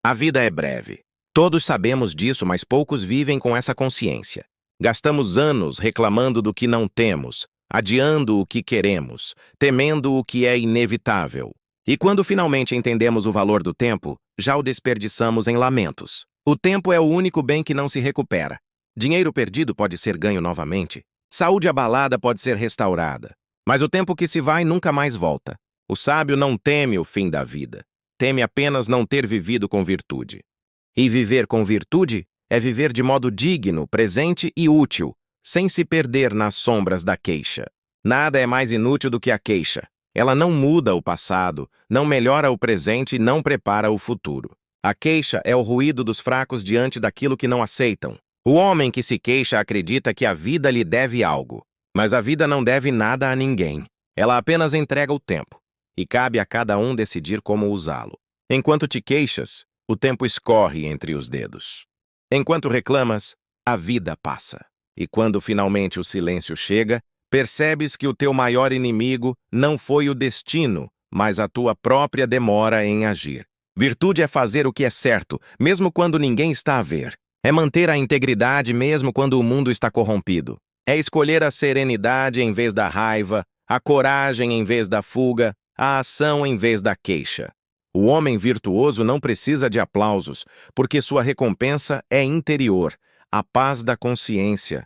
A vida é breve. Todos sabemos disso, mas poucos vivem com essa consciência. Gastamos anos reclamando do que não temos, adiando o que queremos, temendo o que é inevitável. E quando finalmente entendemos o valor do tempo, já o desperdiçamos em lamentos. O tempo é o único bem que não se recupera. Dinheiro perdido pode ser ganho novamente. Saúde abalada pode ser restaurada. Mas o tempo que se vai nunca mais volta. O sábio não teme o fim da vida. Teme apenas não ter vivido com virtude. E viver com virtude é viver de modo digno, presente e útil, sem se perder nas sombras da queixa. Nada é mais inútil do que a queixa. Ela não muda o passado, não melhora o presente e não prepara o futuro. A queixa é o ruído dos fracos diante daquilo que não aceitam. O homem que se queixa acredita que a vida lhe deve algo. Mas a vida não deve nada a ninguém. Ela apenas entrega o tempo. E cabe a cada um decidir como usá-lo. Enquanto te queixas, o tempo escorre entre os dedos. Enquanto reclamas, a vida passa. E quando finalmente o silêncio chega, percebes que o teu maior inimigo não foi o destino, mas a tua própria demora em agir. Virtude é fazer o que é certo, mesmo quando ninguém está a ver. É manter a integridade mesmo quando o mundo está corrompido. É escolher a serenidade em vez da raiva, a coragem em vez da fuga, a ação em vez da queixa. O homem virtuoso não precisa de aplausos, porque sua recompensa é interior, a paz da consciência.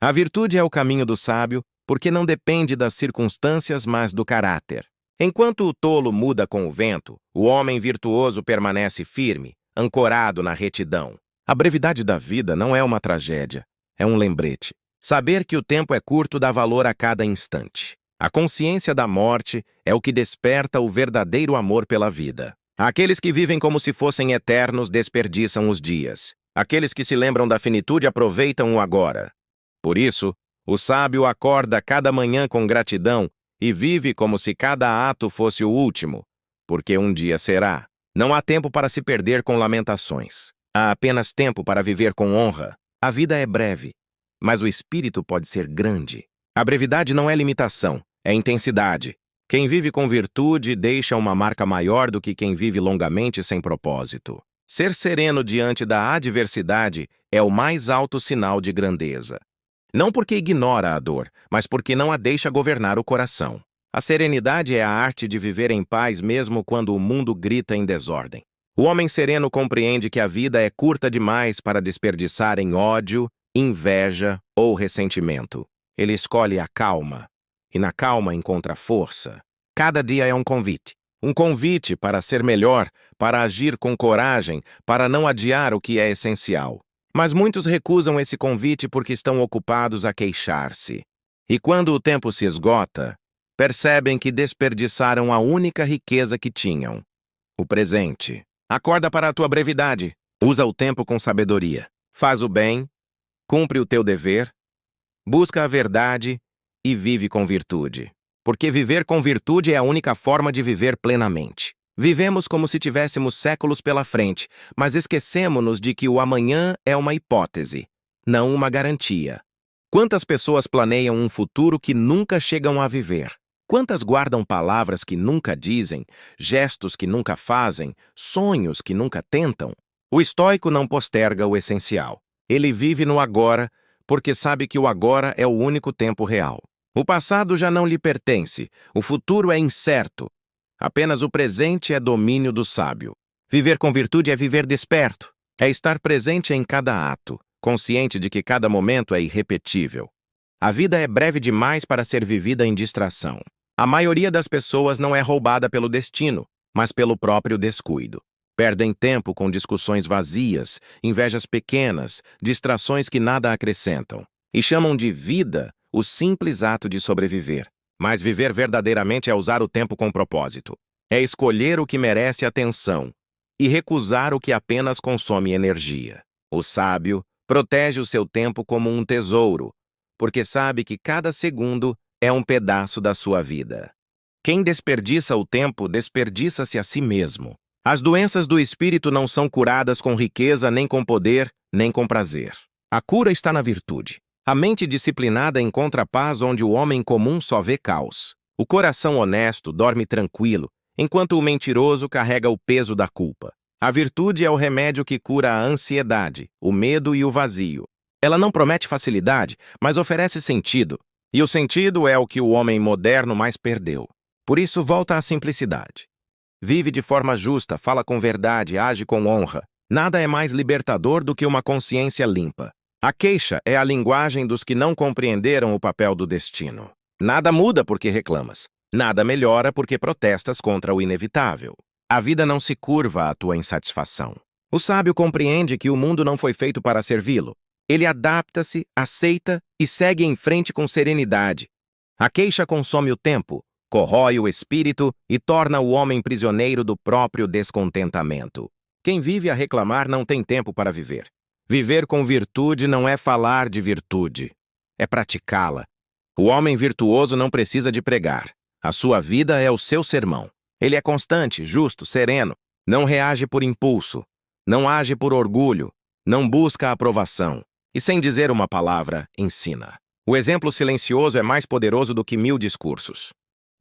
A virtude é o caminho do sábio, porque não depende das circunstâncias, mas do caráter. Enquanto o tolo muda com o vento, o homem virtuoso permanece firme, ancorado na retidão. A brevidade da vida não é uma tragédia, é um lembrete. Saber que o tempo é curto dá valor a cada instante. A consciência da morte é o que desperta o verdadeiro amor pela vida. Aqueles que vivem como se fossem eternos desperdiçam os dias. Aqueles que se lembram da finitude aproveitam o agora. Por isso, o sábio acorda cada manhã com gratidão e vive como se cada ato fosse o último, porque um dia será. Não há tempo para se perder com lamentações. Há apenas tempo para viver com honra. A vida é breve, mas o espírito pode ser grande. A brevidade não é limitação, é intensidade. Quem vive com virtude deixa uma marca maior do que quem vive longamente sem propósito. Ser sereno diante da adversidade é o mais alto sinal de grandeza. Não porque ignora a dor, mas porque não a deixa governar o coração. A serenidade é a arte de viver em paz mesmo quando o mundo grita em desordem. O homem sereno compreende que a vida é curta demais para desperdiçar em ódio, inveja ou ressentimento. Ele escolhe a calma, e na calma encontra força. Cada dia é um convite para ser melhor, para agir com coragem, para não adiar o que é essencial. Mas muitos recusam esse convite porque estão ocupados a queixar-se. E quando o tempo se esgota, percebem que desperdiçaram a única riqueza que tinham, o presente. Acorda para a tua brevidade. Usa o tempo com sabedoria. Faz o bem, cumpre o teu dever, busca a verdade e vive com virtude. Porque viver com virtude é a única forma de viver plenamente. Vivemos como se tivéssemos séculos pela frente, mas esquecemos-nos de que o amanhã é uma hipótese, não uma garantia. Quantas pessoas planeiam um futuro que nunca chegam a viver? Quantas guardam palavras que nunca dizem, gestos que nunca fazem, sonhos que nunca tentam? O estoico não posterga o essencial. Ele vive no agora, porque sabe que o agora é o único tempo real. O passado já não lhe pertence, o futuro é incerto. Apenas o presente é domínio do sábio. Viver com virtude é viver desperto, é estar presente em cada ato, consciente de que cada momento é irrepetível. A vida é breve demais para ser vivida em distração. A maioria das pessoas não é roubada pelo destino, mas pelo próprio descuido. Perdem tempo com discussões vazias, invejas pequenas, distrações que nada acrescentam. E chamam de vida o simples ato de sobreviver. Mas viver verdadeiramente é usar o tempo com propósito. É escolher o que merece atenção e recusar o que apenas consome energia. O sábio protege o seu tempo como um tesouro, porque sabe que cada segundo é um pedaço da sua vida. Quem desperdiça o tempo, desperdiça-se a si mesmo. As doenças do espírito não são curadas com riqueza, nem com poder, nem com prazer. A cura está na virtude. A mente disciplinada encontra paz onde o homem comum só vê caos. O coração honesto dorme tranquilo, enquanto o mentiroso carrega o peso da culpa. A virtude é o remédio que cura a ansiedade, o medo e o vazio. Ela não promete facilidade, mas oferece sentido. E o sentido é o que o homem moderno mais perdeu. Por isso, volta à simplicidade. Vive de forma justa, fala com verdade, age com honra. Nada é mais libertador do que uma consciência limpa. A queixa é a linguagem dos que não compreenderam o papel do destino. Nada muda porque reclamas. Nada melhora porque protestas contra o inevitável. A vida não se curva à tua insatisfação. O sábio compreende que o mundo não foi feito para servi-lo. Ele adapta-se, aceita e segue em frente com serenidade. A queixa consome o tempo, corrói o espírito e torna o homem prisioneiro do próprio descontentamento. Quem vive a reclamar não tem tempo para viver. Viver com virtude não é falar de virtude, é praticá-la. O homem virtuoso não precisa de pregar. A sua vida é o seu sermão. Ele é constante, justo, sereno, não reage por impulso, não age por orgulho, não busca a aprovação e, sem dizer uma palavra, ensina. O exemplo silencioso é mais poderoso do que 1000 discursos.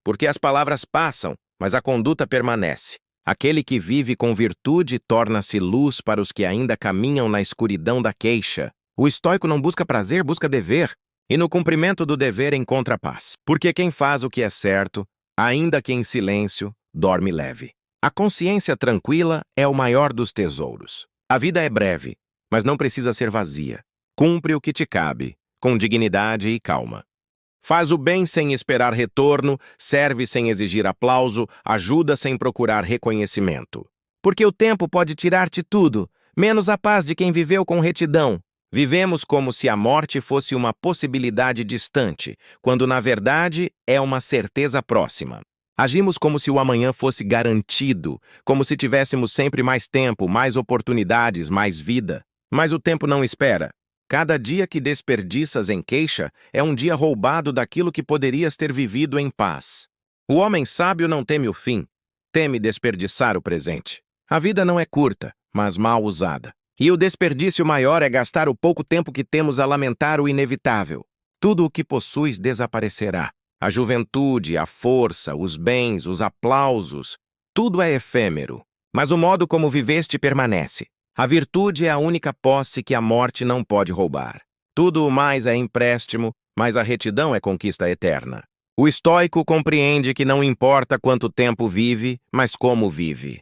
Porque as palavras passam, mas a conduta permanece. Aquele que vive com virtude torna-se luz para os que ainda caminham na escuridão da queixa. O estoico não busca prazer, busca dever, e no cumprimento do dever encontra paz. Porque quem faz o que é certo, ainda que em silêncio, dorme leve. A consciência tranquila é o maior dos tesouros. A vida é breve, mas não precisa ser vazia. Cumpre o que te cabe, com dignidade e calma. Faz o bem sem esperar retorno, serve sem exigir aplauso, ajuda sem procurar reconhecimento. Porque o tempo pode tirar-te tudo, menos a paz de quem viveu com retidão. Vivemos como se a morte fosse uma possibilidade distante, quando na verdade é uma certeza próxima. Agimos como se o amanhã fosse garantido, como se tivéssemos sempre mais tempo, mais oportunidades, mais vida. Mas o tempo não espera. Cada dia que desperdiças em queixa é um dia roubado daquilo que poderias ter vivido em paz. O homem sábio não teme o fim, teme desperdiçar o presente. A vida não é curta, mas mal usada. E o desperdício maior é gastar o pouco tempo que temos a lamentar o inevitável. Tudo o que possuis desaparecerá. A juventude, a força, os bens, os aplausos, tudo é efêmero. Mas o modo como viveste permanece. A virtude é a única posse que a morte não pode roubar. Tudo o mais é empréstimo, mas a retidão é conquista eterna. O estoico compreende que não importa quanto tempo vive, mas como vive.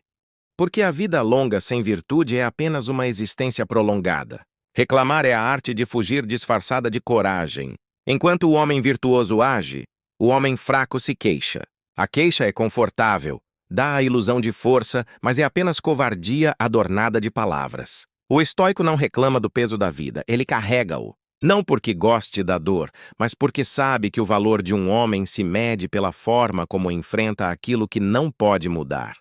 Porque a vida longa sem virtude é apenas uma existência prolongada. Reclamar é a arte de fugir disfarçada de coragem. Enquanto o homem virtuoso age, o homem fraco se queixa. A queixa é confortável, dá a ilusão de força, mas é apenas covardia adornada de palavras. O estoico não reclama do peso da vida, ele carrega-o. Não porque goste da dor, mas porque sabe que o valor de um homem se mede pela forma como enfrenta aquilo que não pode mudar.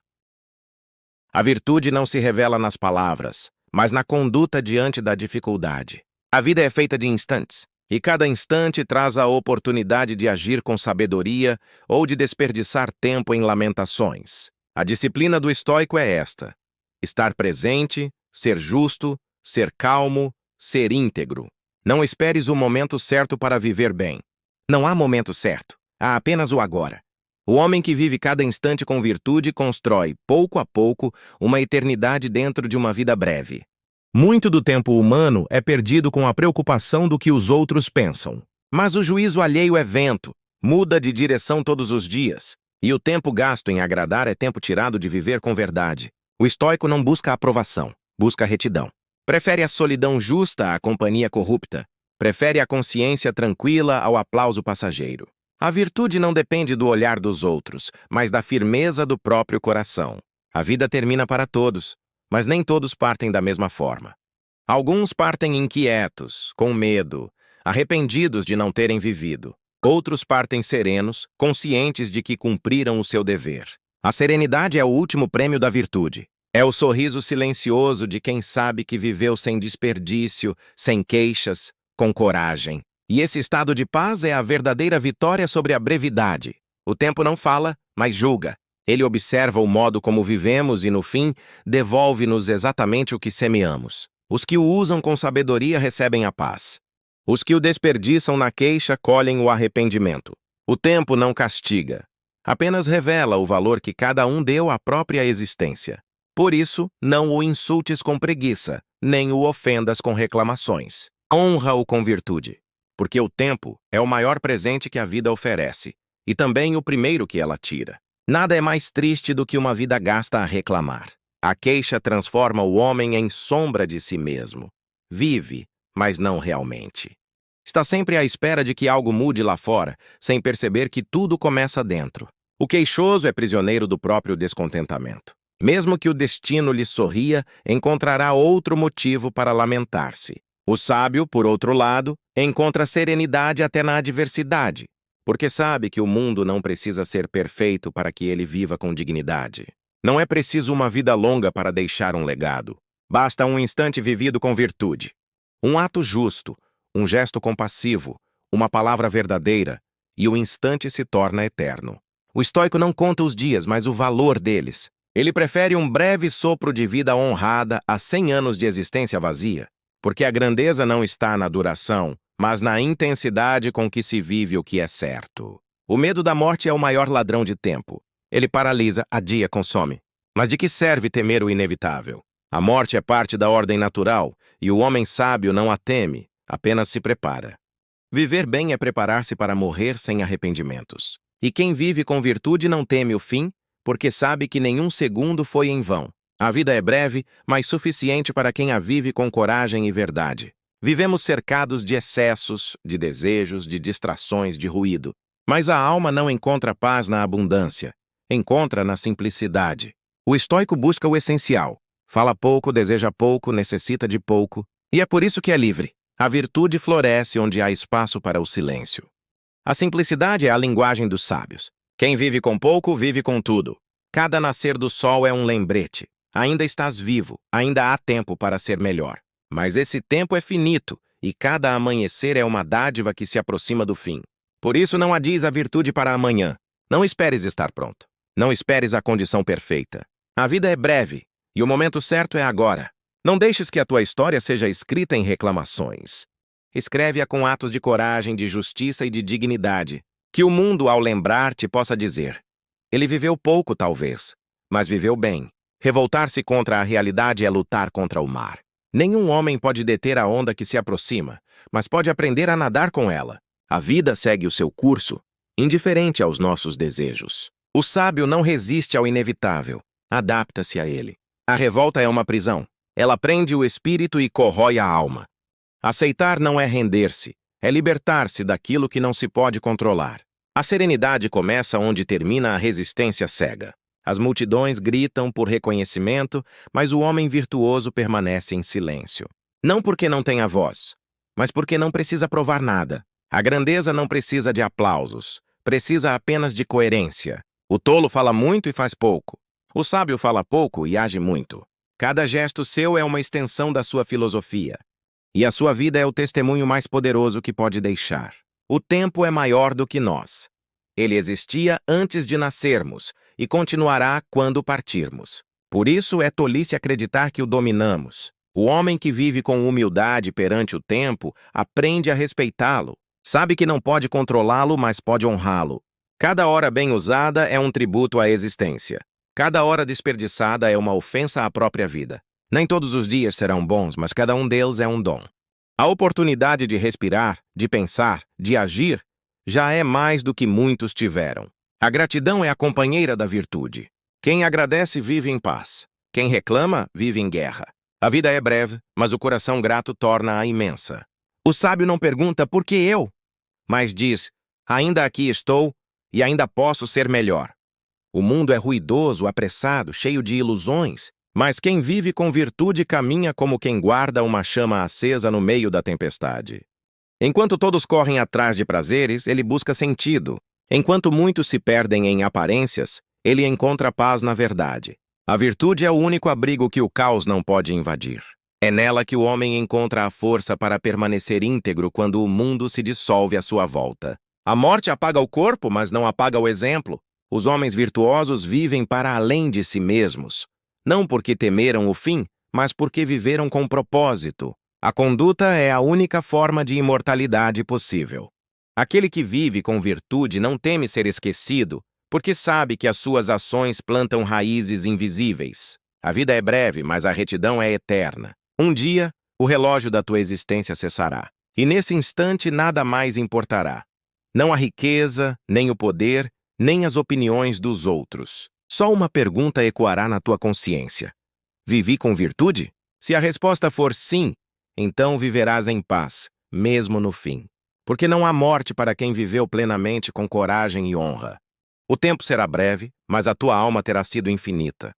A virtude não se revela nas palavras, mas na conduta diante da dificuldade. A vida é feita de instantes, e cada instante traz a oportunidade de agir com sabedoria ou de desperdiçar tempo em lamentações. A disciplina do estoico é esta: estar presente, ser justo, ser calmo, ser íntegro. Não esperes o momento certo para viver bem. Não há momento certo, há apenas o agora. O homem que vive cada instante com virtude constrói, pouco a pouco, uma eternidade dentro de uma vida breve. Muito do tempo humano é perdido com a preocupação do que os outros pensam. Mas o juízo alheio é vento, muda de direção todos os dias, e o tempo gasto em agradar é tempo tirado de viver com verdade. O estoico não busca a aprovação, busca a retidão. Prefere a solidão justa à companhia corrupta. Prefere a consciência tranquila ao aplauso passageiro. A virtude não depende do olhar dos outros, mas da firmeza do próprio coração. A vida termina para todos, mas nem todos partem da mesma forma. Alguns partem inquietos, com medo, arrependidos de não terem vivido. Outros partem serenos, conscientes de que cumpriram o seu dever. A serenidade é o último prêmio da virtude. É o sorriso silencioso de quem sabe que viveu sem desperdício, sem queixas, com coragem. E esse estado de paz é a verdadeira vitória sobre a brevidade. O tempo não fala, mas julga. Ele observa o modo como vivemos e, no fim, devolve-nos exatamente o que semeamos. Os que o usam com sabedoria recebem a paz. Os que o desperdiçam na queixa colhem o arrependimento. O tempo não castiga, apenas revela o valor que cada um deu à própria existência. Por isso, não o insultes com preguiça, nem o ofendas com reclamações. Honra-o com virtude, porque o tempo é o maior presente que a vida oferece, e também o primeiro que ela tira. Nada é mais triste do que uma vida gasta a reclamar. A queixa transforma o homem em sombra de si mesmo. Vive, mas não realmente. Está sempre à espera de que algo mude lá fora, sem perceber que tudo começa dentro. O queixoso é prisioneiro do próprio descontentamento. Mesmo que o destino lhe sorria, encontrará outro motivo para lamentar-se. O sábio, por outro lado, encontra serenidade até na adversidade, porque sabe que o mundo não precisa ser perfeito para que ele viva com dignidade. Não é preciso uma vida longa para deixar um legado. Basta um instante vivido com virtude. Um ato justo, um gesto compassivo, uma palavra verdadeira, e o instante se torna eterno. O estoico não conta os dias, mas o valor deles. Ele prefere um breve sopro de vida honrada a 100 anos de existência vazia, porque a grandeza não está na duração, mas na intensidade com que se vive o que é certo. O medo da morte é o maior ladrão de tempo. Ele paralisa, adia, consome. Mas de que serve temer o inevitável? A morte é parte da ordem natural, e o homem sábio não a teme, apenas se prepara. Viver bem é preparar-se para morrer sem arrependimentos. E quem vive com virtude não teme o fim, porque sabe que nenhum segundo foi em vão. A vida é breve, mas suficiente para quem a vive com coragem e verdade. Vivemos cercados de excessos, de desejos, de distrações, de ruído. Mas a alma não encontra paz na abundância. Encontra na simplicidade. O estoico busca o essencial. Fala pouco, deseja pouco, necessita de pouco. E é por isso que é livre. A virtude floresce onde há espaço para o silêncio. A simplicidade é a linguagem dos sábios. Quem vive com pouco, vive com tudo. Cada nascer do sol é um lembrete. Ainda estás vivo, ainda há tempo para ser melhor. Mas esse tempo é finito, e cada amanhecer é uma dádiva que se aproxima do fim. Por isso não adies a virtude para amanhã. Não esperes estar pronto. Não esperes a condição perfeita. A vida é breve, e o momento certo é agora. Não deixes que a tua história seja escrita em reclamações. Escreve-a com atos de coragem, de justiça e de dignidade. Que o mundo, ao lembrar-te, possa dizer: ele viveu pouco, talvez, mas viveu bem. Revoltar-se contra a realidade é lutar contra o mar. Nenhum homem pode deter a onda que se aproxima, mas pode aprender a nadar com ela. A vida segue o seu curso, indiferente aos nossos desejos. O sábio não resiste ao inevitável, adapta-se a ele. A revolta é uma prisão. Ela prende o espírito e corrói a alma. Aceitar não é render-se, é libertar-se daquilo que não se pode controlar. A serenidade começa onde termina a resistência cega. As multidões gritam por reconhecimento, mas o homem virtuoso permanece em silêncio. Não porque não tenha voz, mas porque não precisa provar nada. A grandeza não precisa de aplausos, precisa apenas de coerência. O tolo fala muito e faz pouco. O sábio fala pouco e age muito. Cada gesto seu é uma extensão da sua filosofia. E a sua vida é o testemunho mais poderoso que pode deixar. O tempo é maior do que nós. Ele existia antes de nascermos e continuará quando partirmos. Por isso é tolice acreditar que o dominamos. O homem que vive com humildade perante o tempo aprende a respeitá-lo. Sabe que não pode controlá-lo, mas pode honrá-lo. Cada hora bem usada é um tributo à existência. Cada hora desperdiçada é uma ofensa à própria vida. Nem todos os dias serão bons, mas cada um deles é um dom. A oportunidade de respirar, de pensar, de agir, já é mais do que muitos tiveram. A gratidão é a companheira da virtude. Quem agradece vive em paz. Quem reclama vive em guerra. A vida é breve, mas o coração grato torna-a imensa. O sábio não pergunta por que eu, mas diz: ainda aqui estou e ainda posso ser melhor. O mundo é ruidoso, apressado, cheio de ilusões, mas quem vive com virtude caminha como quem guarda uma chama acesa no meio da tempestade. Enquanto todos correm atrás de prazeres, ele busca sentido. Enquanto muitos se perdem em aparências, ele encontra paz na verdade. A virtude é o único abrigo que o caos não pode invadir. É nela que o homem encontra a força para permanecer íntegro quando o mundo se dissolve à sua volta. A morte apaga o corpo, mas não apaga o exemplo. Os homens virtuosos vivem para além de si mesmos, não porque temeram o fim, mas porque viveram com propósito. A conduta é a única forma de imortalidade possível. Aquele que vive com virtude não teme ser esquecido, porque sabe que as suas ações plantam raízes invisíveis. A vida é breve, mas a retidão é eterna. Um dia, o relógio da tua existência cessará. E nesse instante nada mais importará. Não a riqueza, nem o poder, nem as opiniões dos outros. Só uma pergunta ecoará na tua consciência. Vivi com virtude? Se a resposta for sim, então viverás em paz, mesmo no fim. Porque não há morte para quem viveu plenamente com coragem e honra. O tempo será breve, mas a tua alma terá sido infinita.